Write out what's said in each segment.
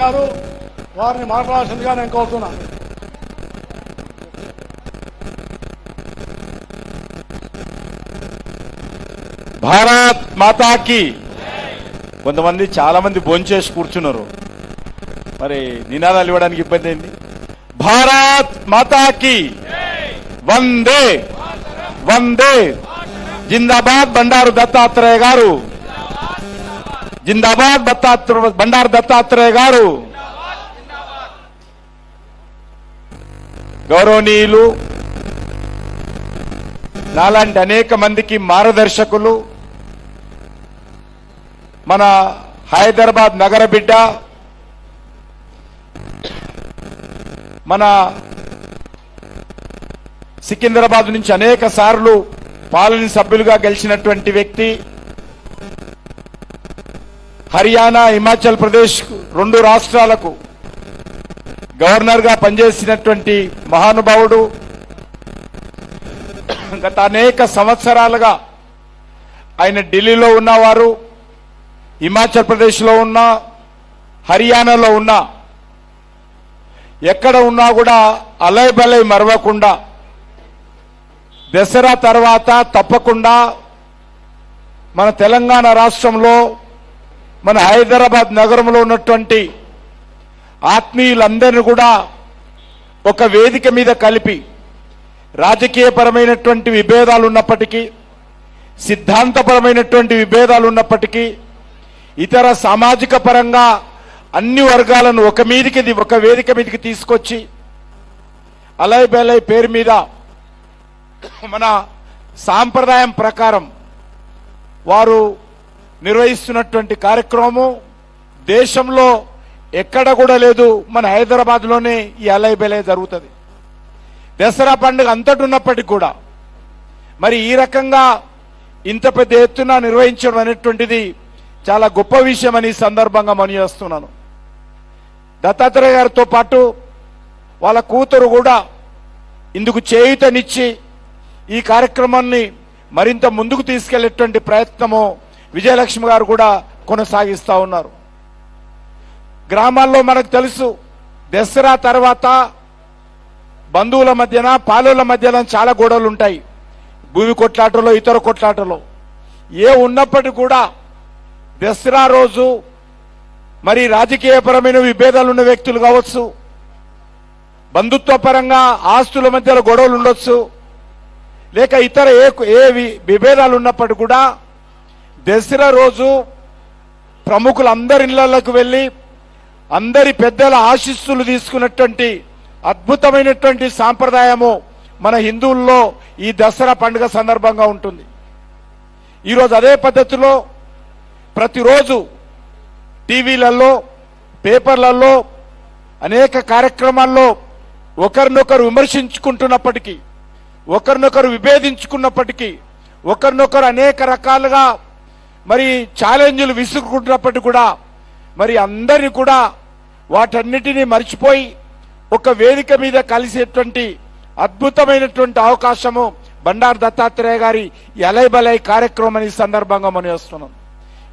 గారు వారిని మాట్లాడాల్సిందిగా నేను కోరుతున్నాను. భారత్ మాతాకి. కొంతమంది చాలా మంది భోంచేసి కూర్చున్నారు, మరి నినాదాలు ఇవ్వడానికి ఇబ్బంది అయింది. భారత్ మాతాకి వందే వందే. జిందాబాద్ బండారు దత్తాత్రేయ గారు, జిందాబాద్ బండారు దత్తాత్రేయ గారు. గౌరవనీయులు, నాలాంటి అనేక మందికి మార్గదర్శకులు, మన హైదరాబాద్ నగర బిడ్డ, మన సికింద్రాబాద్ నుంచి అనేక సార్లు పాలన సభ్యులుగా గెలిచినటువంటి వ్యక్తి, హర్యానా హిమాచల్ ప్రదేశ్ 2 రాష్ట్రాలకు గవర్నర్ గా పనిచేసినటువంటి మహానుభావుడు. గత అనేక సంవత్సరాలుగా ఆయన ఢిల్లీలో ఉన్నవారు, హిమాచల్ ప్రదేశ్లో ఉన్నా, హర్యానాలో ఉన్నా, ఎక్కడ ఉన్నా కూడా అలైబలై మరవకుండా దసరా తర్వాత తప్పకుండా మన తెలంగాణ రాష్ట్రంలో, మన హైదరాబాద్ నగరంలో ఉన్నటువంటి ఆత్మీయులందరినీ కూడా ఒక వేదిక మీద కలిపి, రాజకీయపరమైనటువంటి విభేదాలు ఉన్నప్పటికీ, సిద్ధాంతపరమైనటువంటి విభేదాలు ఉన్నప్పటికీ, ఇతర సామాజిక పరంగా అన్ని వర్గాలను ఒక వేదిక మీదకి తీసుకొచ్చి అలై బలై పేరు మీద మన సాంప్రదాయం ప్రకారం వారు నిర్వహిస్తున్నటువంటి కార్యక్రమం దేశంలో ఎక్కడ కూడా లేదు. మన హైదరాబాద్ లోనే ఈ అలై బలై జరుగుతుంది. దసరా పండుగ అంతటి ఉన్నప్పటికీ కూడా మరి ఈ రకంగా ఇంత పెద్ద ఎత్తున నిర్వహించడం అనేటువంటిది చాలా గొప్ప విషయం అని సందర్భంగా మనవిస్తున్నాను. దత్తాత్రేయ గారితో పాటు వాళ్ళ కూతురు కూడా ఇందుకు చేయూతనిచ్చి ఈ కార్యక్రమాన్ని మరింత ముందుకు తీసుకెళ్లేటువంటి ప్రయత్నము విజయలక్ష్మి గారు కూడా కొనసాగిస్తా ఉన్నారు. గ్రామాల్లో మనకు తెలుసు, దసరా తర్వాత బంధువుల మధ్యన, పాలోల మధ్యన చాలా గొడవలు ఉంటాయి. భూమి కొట్లాటలో, ఇతర కొట్లాటలో ఏ ఉన్నప్పటికీ కూడా దసరా రోజు మరి రాజకీయపరమైన విభేదాలు ఉన్న వ్యక్తులు కావచ్చు, బంధుత్వ పరంగా ఆస్తుల మధ్యలో గొడవలు ఉండొచ్చు, లేక ఇతర ఏ విభేదాలు ఉన్నప్పటికీ కూడా దసరా రోజు ప్రముఖులందరి ఇళ్లకు వెళ్లి అందరి పెద్దల ఆశీస్సులు తీసుకున్నటువంటి అద్భుతమైనటువంటి సాంప్రదాయము మన హిందువుల్లో ఈ దసరా పండుగ సందర్భంగా ఉంటుంది. ఈరోజు అదే పద్ధతిలో ప్రతిరోజు టీవీలలో, పేపర్లలో, అనేక కార్యక్రమాల్లో ఒకరినొకరు విమర్శించుకుంటున్నప్పటికీ, ఒకరినొకరు విభేదించుకున్నప్పటికీ, ఒకరినొకరు అనేక రకాలుగా మరి ఛాలెంజ్లు విసురుకుంటున్నప్పటికీ కూడా మరి అందరినీ కూడా వాటన్నిటినీ మర్చిపోయి ఒక వేదిక మీద కలిసేటువంటి అద్భుతమైనటువంటి అవకాశము బండారు దత్తాత్రేయ గారి అలై బలై కార్యక్రమం ఈ సందర్భంగా మనం చేస్తున్నాం.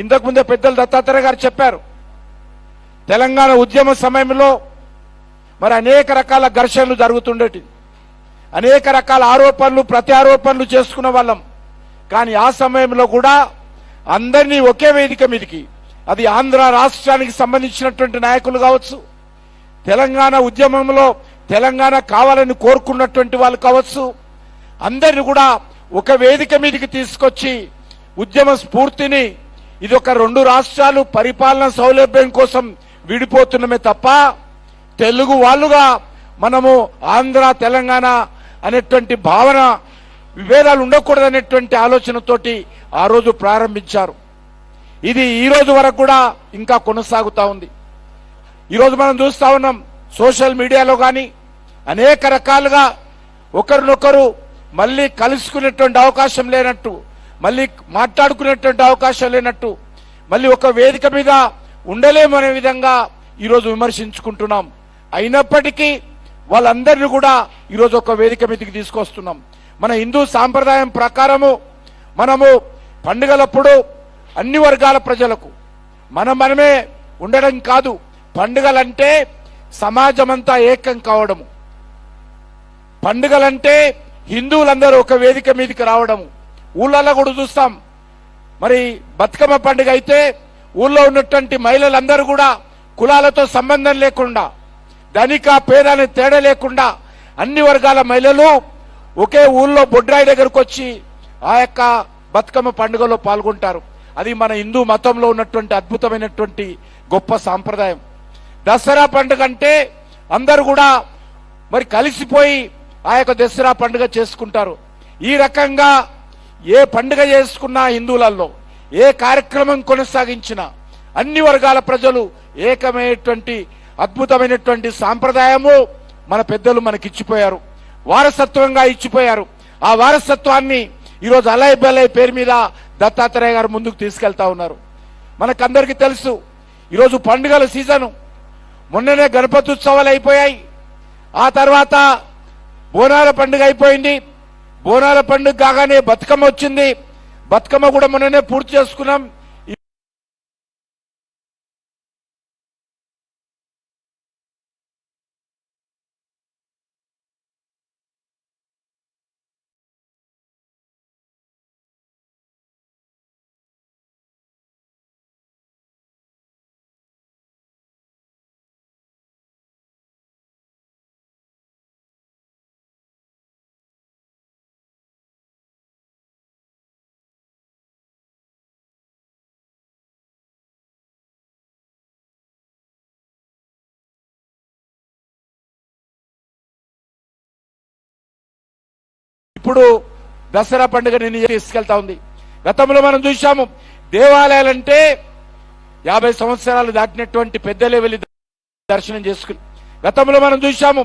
ఇంతకుముందే పెద్దలు దత్తాత్రేయ గారు చెప్పారు, తెలంగాణ ఉద్యమ సమయంలో మరి అనేక రకాల ఘర్షణలు జరుగుతుండేటి, అనేక రకాల ఆరోపణలు ప్రతి ఆరోపణలు చేసుకున్న వాళ్ళం. కానీ ఆ సమయంలో కూడా అందరినీ ఒకే వేదిక మీదకి, అది ఆంధ్ర రాష్ట్రానికి సంబంధించినటువంటి నాయకులు కావచ్చు, తెలంగాణ ఉద్యమంలో తెలంగాణ కావాలని కోరుకున్నటువంటి వాళ్ళు కావచ్చు, అందరిని కూడా ఒక వేదిక మీదకి తీసుకొచ్చి ఉద్యమ స్ఫూర్తిని, ఇది ఒక 2 రాష్ట్రాలు పరిపాలన సౌలభ్యం కోసం విడిపోతున్నమే తప్ప తెలుగు వాళ్ళుగా మనము ఆంధ్ర తెలంగాణ అనేటువంటి భావన, విభేదాలు ఉండకూడదనేటువంటి ఆలోచనతోటి ఆ రోజు ప్రారంభించారు. ఇది ఈ రోజు వరకు కూడా ఇంకా కొనసాగుతా ఉంది. ఈరోజు మనం చూస్తా ఉన్నాం, సోషల్ మీడియాలో కానీ అనేక రకాలుగా ఒకరినొకరు మళ్ళీ కలుసుకునేటువంటి అవకాశం లేనట్టు, మళ్ళీ మాట్లాడుకునేటువంటి అవకాశం లేనట్టు, మళ్ళీ ఒక వేదిక మీద ఉండలేమనే విధంగా ఈరోజు విమర్శించుకుంటున్నాం. అయినప్పటికీ వాళ్ళందరినీ కూడా ఈరోజు ఒక వేదిక మీదకి తీసుకొస్తున్నాం. మన హిందూ సాంప్రదాయం ప్రకారము మనము పండుగలప్పుడు అన్ని వర్గాల ప్రజలకు మనమే ఉండడం కాదు, పండుగలంటే సమాజమంతా ఏకం కావడము, పండుగలంటే హిందువులందరూ ఒక వేదిక మీదకి రావడము. ఊళ్ళల్లో కూడా చూస్తాం. మరి బతుకమ్మ పండుగ అయితే ఊళ్ళో ఉన్నటువంటి మహిళలందరూ కూడా కులాలతో సంబంధం లేకుండా, ధనిక పేద అనే తేడా లేకుండా అన్ని వర్గాల మహిళలు ఒకే ఊళ్ళో బొడ్రాయి దగ్గరకు వచ్చి ఆ యొక్క బతుకమ్మ పండుగలో పాల్గొంటారు. అది మన హిందూ మతంలో ఉన్నటువంటి అద్భుతమైనటువంటి గొప్ప సాంప్రదాయం. దసరా పండుగ అంటే అందరూ కూడా మరి కలిసిపోయి ఆ యొక్క దసరా పండుగ చేసుకుంటారు. ఈ రకంగా ఏ పండుగ చేసుకున్నా హిందువులలో, ఏ కార్యక్రమం కొనసాగించినా అన్ని వర్గాల ప్రజలు ఏకమైనటువంటి అద్భుతమైనటువంటి సాంప్రదాయము మన పెద్దలు మనకిచ్చిపోయారు, వారసత్వంగా ఇచ్చిపోయారు. ఆ వారసత్వాన్ని ఈరోజు అలయ్ బలయ్ పేరు మీద దత్తాత్రేయ గారు ముందుకు తీసుకెళ్తా ఉన్నారు. మనకందరికీ తెలుసు, ఈరోజు పండుగల సీజను. మొన్ననే గణపతి ఉత్సవాలు అయిపోయాయి. ఆ తర్వాత బోనాల పండుగ అయిపోయింది. బోనాల పండుగ కాగానే బతుకమ్మ వచ్చింది. బతుకమ్మ కూడా మొన్ననే పూర్తి చేసుకున్నాం. ఇప్పుడు దసరా పండుగ నిన్ను తీసుకెళ్తా ఉంది. గతంలో మనం చూశాము, దేవాలయాలంటే 50 సంవత్సరాలు దాటినటువంటి పెద్దలే వెళ్లి దర్శనం చేసుకుని. గతంలో మనం చూశాము,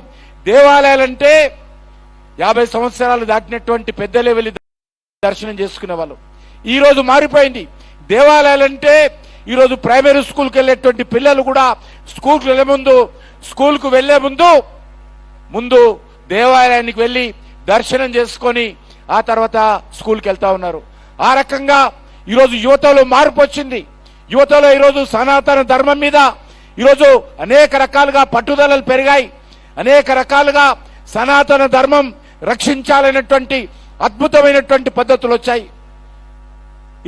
దేవాలయాలంటే 50 సంవత్సరాలు దాటినటువంటి పెద్దలే వెళ్లి దర్శనం చేసుకునే వాళ్ళు. ఈ రోజు మారిపోయింది. దేవాలయాలంటే ఈరోజు ప్రైమరీ స్కూల్కి వెళ్లేటువంటి పిల్లలు కూడా స్కూల్కు వెళ్లే ముందు దేవాలయానికి వెళ్లి దర్శనం చేసుకొని ఆ తర్వాత స్కూల్కి వెళ్తా ఉన్నారు. ఆ రకంగా ఈరోజు యువతలో మార్పు వచ్చింది. యువతలో ఈరోజు సనాతన ధర్మం మీద ఈరోజు అనేక రకాలుగా పట్టుదలలు పెరిగాయి. అనేక రకాలుగా సనాతన ధర్మం రక్షించాలనేటువంటి అద్భుతమైనటువంటి పద్ధతులు వచ్చాయి.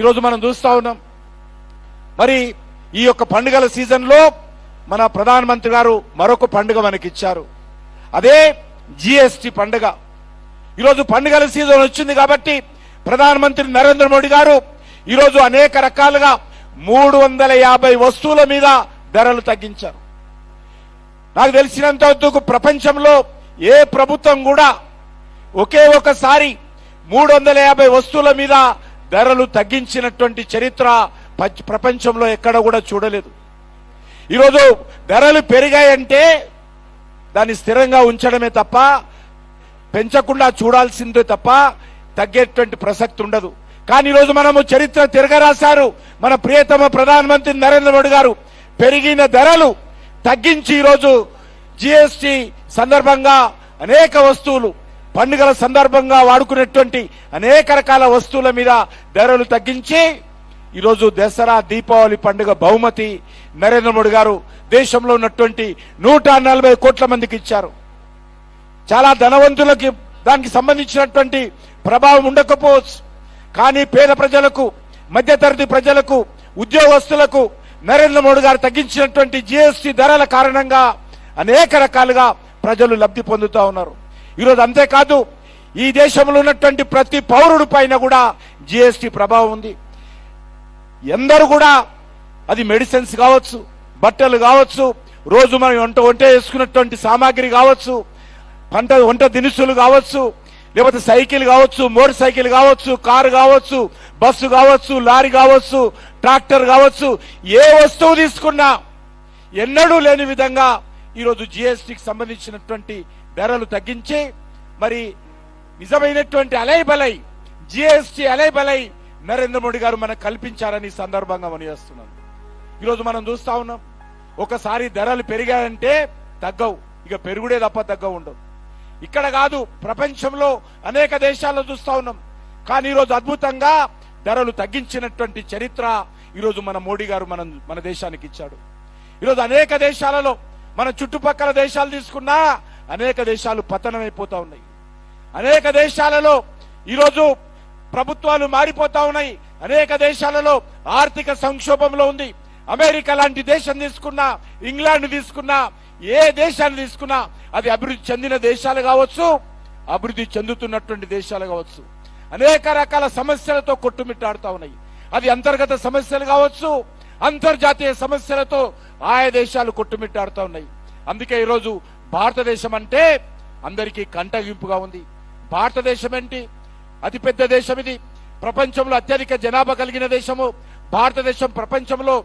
ఈరోజు మనం చూస్తా ఉన్నాం. మరి ఈ యొక్క పండుగల సీజన్లో మన ప్రధానమంత్రి గారు మరొక పండుగ మనకిచ్చారు. అదే జిఎస్టి పండుగ. ఈరోజు పండుగల సీజన్ వచ్చింది కాబట్టి ప్రధానమంత్రి నరేంద్ర మోడీ గారు ఈరోజు అనేక రకాలుగా 350 వస్తువుల మీద ధరలు తగ్గించారు. నాకు తెలిసినంత వరకు ప్రపంచంలో ఏ ప్రభుత్వం కూడా ఒకే ఒకసారి 350 వస్తువుల మీద ధరలు తగ్గించినటువంటి చరిత్ర ప్రపంచంలో ఎక్కడ కూడా చూడలేదు. ఈరోజు ధరలు పెరిగాయంటే దాన్ని స్థిరంగా ఉంచడమే తప్ప, పెంచకుండా చూడాల్సిందే తప్ప తగ్గేటువంటి ప్రసక్తి ఉండదు. కానీ ఈరోజు మనము చరిత్ర తిరగరాశారు మన ప్రియతమ ప్రధానమంత్రి నరేంద్ర మోడీ గారు. పెరిగిన ధరలు తగ్గించి ఈరోజు జిఎస్టి సందర్భంగా అనేక వస్తువులు, పండుగల సందర్భంగా వాడుకునేటువంటి అనేక రకాల వస్తువుల మీద ధరలు తగ్గించి ఈరోజు దసరా దీపావళి పండుగ బహుమతి నరేంద్ర మోడీ గారు దేశంలో ఉన్నటువంటి 140 కోట్ల మందికి ఇచ్చారు. చాలా ధనవంతులకి దానికి సంబంధించినటువంటి ప్రభావం ఉండకపోవచ్చు. కానీ పేద ప్రజలకు, మధ్యతరగతి ప్రజలకు, ఉద్యోగస్తులకు నరేంద్ర మోడీ గారు తగ్గించినటువంటి జిఎస్టి ధరల కారణంగా అనేక రకాలుగా ప్రజలు లబ్ధి పొందుతూ ఉన్నారు. ఈరోజు అంతేకాదు, ఈ దేశంలో ఉన్నటువంటి ప్రతి పౌరుడి పైన కూడా జిఎస్టి ప్రభావం ఉంది. ఎందరూ కూడా అది మెడిసిన్స్ కావచ్చు, బట్టలు కావచ్చు, రోజు మనం వంట చేసుకున్నటువంటి సామాగ్రి కావచ్చు, వంట దినుసులు కావచ్చు, లేకపోతే సైకిల్ కావచ్చు, మోటార్ సైకిల్ కావచ్చు, కారు కావచ్చు, బస్సు కావచ్చు, లారీ కావచ్చు, ట్రాక్టర్ కావచ్చు, ఏ వస్తువు తీసుకున్నా ఎన్నడూ లేని విధంగా ఈరోజు జిఎస్టికి సంబంధించినటువంటి ధరలు తగ్గించి మరి నిజమైనటువంటి అలైబలై జిఎస్టి అలైబలై నరేంద్ర మోడీ గారు మనకు కల్పించారని సందర్భంగా మనయేస్తున్నాను. ఈరోజు మనం చూస్తా ఉన్నాం, ఒకసారి ధరలు పెరిగాయంటే తగ్గవు, ఇక పెరుగుడే తప్ప తగ్గవు ఉండవు. ఇక్కడ కాదు, ప్రపంచంలో అనేక దేశాల్లో చూస్తా ఉన్నాం. కానీ ఈరోజు అద్భుతంగా ధరలు తగ్గించినటువంటి చరిత్ర ఈరోజు మన మోడీ గారు మన దేశానికి ఇచ్చాడు. ఈరోజు అనేక దేశాలలో మన చుట్టుపక్కల దేశాలు తీసుకున్నా అనేక దేశాలు పతనమైపోతా ఉన్నాయి. అనేక దేశాలలో ఈరోజు ప్రభుత్వాలు మారిపోతా ఉన్నాయి. అనేక దేశాలలో ఆర్థిక సంక్షోభంలో ఉంది. అమెరికా లాంటి దేశం తీసుకున్నా, ఇంగ్లాండ్ తీసుకున్నా, ఏ దేశాన్ని తీసుకున్నా అది అభివృద్ధి చెందిన దేశాలు కావచ్చు, అభివృద్ధి చెందుతున్నటువంటి దేశాలు కావచ్చు, అనేక రకాల సమస్యలతో కొట్టుమిట్టాడుతా ఉన్నాయి. అది అంతర్గత సమస్యలు కావచ్చు, అంతర్జాతీయ సమస్యలతో ఆయా దేశాలు కొట్టుమిట్టాడుతా ఉన్నాయి. అందుకే ఈరోజు భారతదేశం అంటే అందరికీ కంటగింపుగా ఉంది. భారతదేశం ఏంటి? అతిపెద్ద దేశం ఇది. ప్రపంచంలో అత్యధిక జనాభా కలిగిన దేశము భారతదేశం. ప్రపంచంలో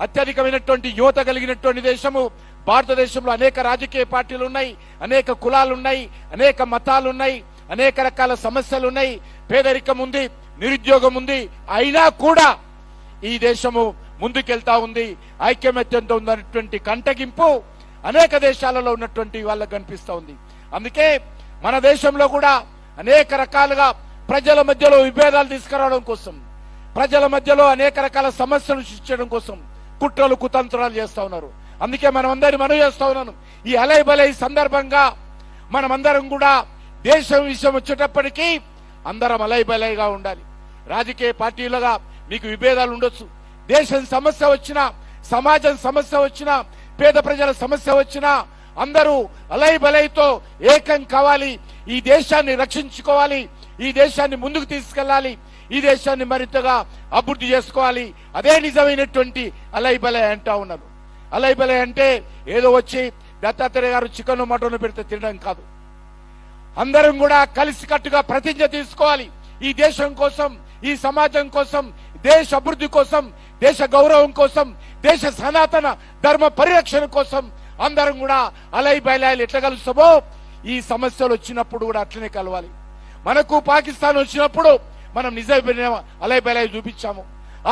అత్యధికమైనటువంటి యువత కలిగినటువంటి దేశము భారతదేశంలో. అనేక రాజకీయ పార్టీలు ఉన్నాయి, అనేక కులాలు ఉన్నాయి, అనేక మతాలు ఉన్నాయి, అనేక రకాల సమస్యలు ఉన్నాయి, పేదరికం ఉంది, నిరుద్యోగం ఉంది. అయినా కూడా ఈ దేశము ముందుకెళ్తా ఉంది, ఐక్యమత్యంతో ఉన్నటువంటి కంటగింపు అనేక దేశాలలో ఉన్నటువంటి వాళ్ళకు కనిపిస్తా ఉంది. అందుకే మన దేశంలో కూడా అనేక రకాలుగా ప్రజల మధ్యలో విభేదాలు తీసుకురావడం కోసం, ప్రజల మధ్యలో అనేక రకాల సమస్యలు సృష్టించడం కోసం కుట్రలు కుతంత్రాలు చేస్తా ఉన్నారు. అందుకే మనం అందరి మనవి చేస్తా ఉన్నాను, ఈ అలై బలై సందర్భంగా మనమందరం కూడా దేశం విషయం వచ్చేటప్పటికీ అందరం అలై బలైగా ఉండాలి. రాజకీయ పార్టీలుగా మీకు విభేదాలు ఉండొచ్చు. దేశం సమస్య వచ్చినా, సమాజం సమస్య వచ్చినా, పేద ప్రజల సమస్య వచ్చినా అందరూ అలై బలైతో ఏకం కావాలి. ఈ దేశాన్ని రక్షించుకోవాలి, ఈ దేశాన్ని ముందుకు తీసుకెళ్లాలి, ఈ దేశాన్ని మరింతగా అభివృద్ధి చేసుకోవాలి. అదే నిజమైనటువంటి అలై బలై అంటా ఉన్నారు. అలై బలై అంటే ఏదో వచ్చి దత్తాత్రేయ గారు చికెన్ మటన్ పెడితే తినడం కాదు. అందరం కూడా కలిసికట్టుగా ప్రతిజ్ఞ తీసుకోవాలి. ఈ దేశం కోసం, ఈ సమాజం కోసం, దేశ అభివృద్ధి కోసం, దేశ గౌరవం కోసం, దేశ సనాతన ధర్మ పరిరక్షణ కోసం అందరం కూడా అలై బలైలు ఎట్లా కలుస్తామో ఈ సమస్యలు వచ్చినప్పుడు కూడా అట్లనే కలవాలి. మనకు పాకిస్తాన్ వచ్చినప్పుడు మనం నిజమైన అలై బలై చూపించాము.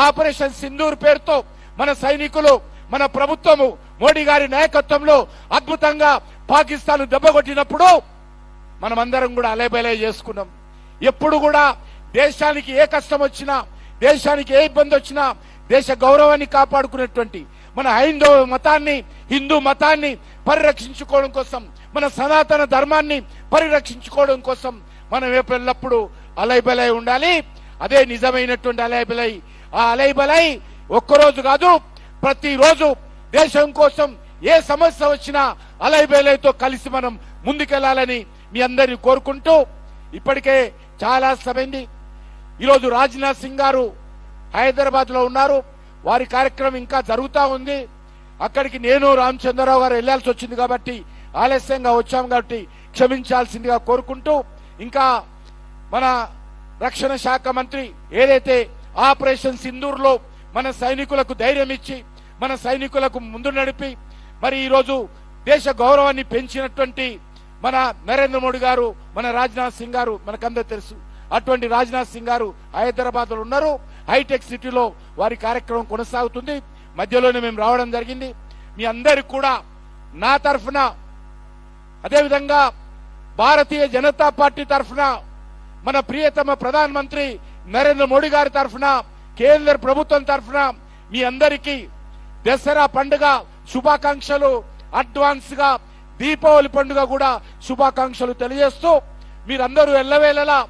ఆపరేషన్ సింధూర్ పేరుతో మన సైనికులు, మన ప్రభుత్వము మోడీ గారి నాయకత్వంలో అద్భుతంగా పాకిస్తాన్ దెబ్బకొట్టినప్పుడు మనమందరం కూడా అలై బలై చేసుకున్నాం. ఎప్పుడు కూడా దేశానికి ఏ కష్టం వచ్చినా, దేశానికి ఏ ఇబ్బంది వచ్చినా దేశ గౌరవాన్ని కాపాడుకునేటువంటి మన హైందవ మతాన్ని, హిందూ మతాన్ని పరిరక్షించుకోవడం కోసం, మన సనాతన ధర్మాన్ని పరిరక్షించుకోవడం కోసం మనం ఎల్లప్పుడూ అలై బలై ఉండాలి. అదే నిజమైనటువంటి అలై బలై. ఆ అలై బలై ఒక్కరోజు కాదు, ప్రతిరోజు దేశం కోసం ఏ సమస్య వచ్చినా అలై బలైతో కలిసి మనం ముందుకెళ్లాలని మీ అందరినీ కోరుకుంటూ, ఇప్పటికే చాలా సమయండి. ఈరోజు రాజ్నాథ్ సింగ్ గారు హైదరాబాద్ లో ఉన్నారు. వారి కార్యక్రమం ఇంకా జరుగుతా ఉంది. అక్కడికి నేను రామచంద్రరావు గారు వెళ్లాల్సి వచ్చింది కాబట్టి ఆలస్యంగా వచ్చాం కాబట్టి క్షమించాల్సిందిగా కోరుకుంటూ, ఇంకా మన రక్షణ శాఖ మంత్రి ఏదైతే ఆపరేషన్ సింధూర్ లో మన సైనికులకు ధైర్యం ఇచ్చి, మన సైనికులకు ముందు నడిపి మరి ఈరోజు దేశ గౌరవాన్ని పెంచినటువంటి మన నరేంద్ర మోడీ గారు, మన రాజ్నాథ్ సింగ్ గారు మనకందరూ తెలుసు. అటువంటి రాజ్నాథ్ సింగ్ గారు హైదరాబాద్ లో ఉన్నారు. హైటెక్ సిటీలో వారి కార్యక్రమం కొనసాగుతుంది. మధ్యలోనే మేము రావడం జరిగింది. మీ అందరికి కూడా నా తరఫున, అదేవిధంగా భారతీయ జనతా పార్టీ తరఫున, మన ప్రియతమ ప్రధానమంత్రి నరేంద్ర మోడీ గారి తరఫున, కేంద్ర ప్రభుత్వం తరఫున మీ అందరికీ దసరా పండుగ శుభాకాంక్షలు, అడ్వాన్స్ గా దీపావళి పండుగ కూడా శుభాకాంక్షలు తెలియజేస్తూ, మీరందరూ ఎల్లవేళలా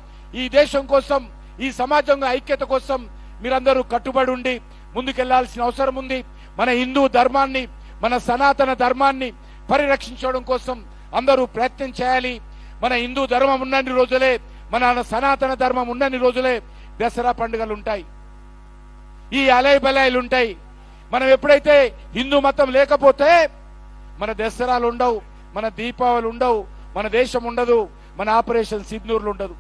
ఈ దేశం కోసం, ఈ సమాజంలో ఐక్యత కోసం మీరందరూ కట్టుబడి ఉండి ముందుకెళ్లాల్సిన అవసరం ఉంది. మన హిందూ ధర్మాన్ని, మన సనాతన ధర్మాన్ని పరిరక్షించడం కోసం అందరూ ప్రయత్నం చేయాలి. మన హిందూ ధర్మం ఉన్నన్ని రోజులే, మన సనాతన ధర్మం ఉన్నన్ని రోజులే దసరా పండుగలు ఉంటాయి, ఈ అలై బలాయిలు ఉంటాయి. మనం ఎప్పుడైతే హిందూ మతం లేకపోతే మన దసరాలు ఉండవు, మన దీపావళి ఉండవు, మన దేశం ఉండదు, మన ఆపరేషన్ సింధూర్లు ఉండదు.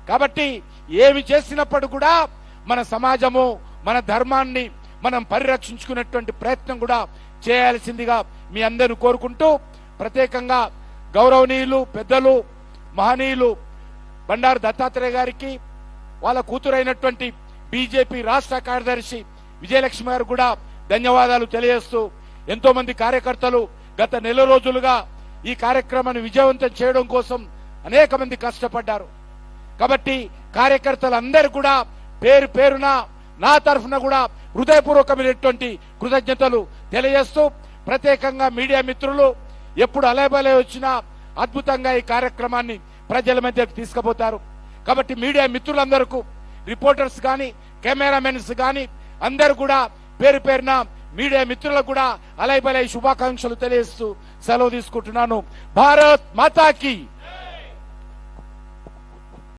కాబట్టి ఏమి చేసినప్పుడు కూడా మన సమాజము, మన ధర్మాన్ని మనం పరిరక్షించుకునేటువంటి ప్రయత్నం కూడా చేయాల్సిందిగా మీ అందరూ కోరుకుంటూ, ప్రత్యేకంగా గౌరవనీయులు పెద్దలు మహనీయులు బండారు దత్తాత్రేయ గారికి, వాళ్ళ కూతురైనటువంటి బీజేపీ రాష్ట్ర కార్యదర్శి విజయలక్ష్మి గారు కూడా ధన్యవాదాలు తెలియజేస్తూ, ఎంతో మంది కార్యకర్తలు గత నెల రోజులుగా ఈ కార్యక్రమాన్ని విజయవంతం చేయడం కోసం అనేక మంది కష్టపడ్డారు. కాబట్టి కార్యకర్తలందరూ కూడా పేరు పేరున నా తరఫున కూడా హృదయపూర్వకమైనటువంటి కృతజ్ఞతలు తెలియజేస్తూ, ప్రత్యేకంగా మీడియా మిత్రులు ఎప్పుడు అలయబలే వచ్చినా అద్భుతంగా ఈ కార్యక్రమాన్ని ప్రజల మధ్యకు తీసుకుపోతారు. కాబట్టి మీడియా మిత్రులందరికీ, రిపోర్టర్స్ కానీ, కెమెరామెన్స్ కానీ అందరూ కూడా పేరు పేరున మీడియా మిత్రులకు కూడా అలయబలే శుభాకాంక్షలు తెలియజేస్తూ సెలవు తీసుకుంటున్నాను. భారత్ మాతాకి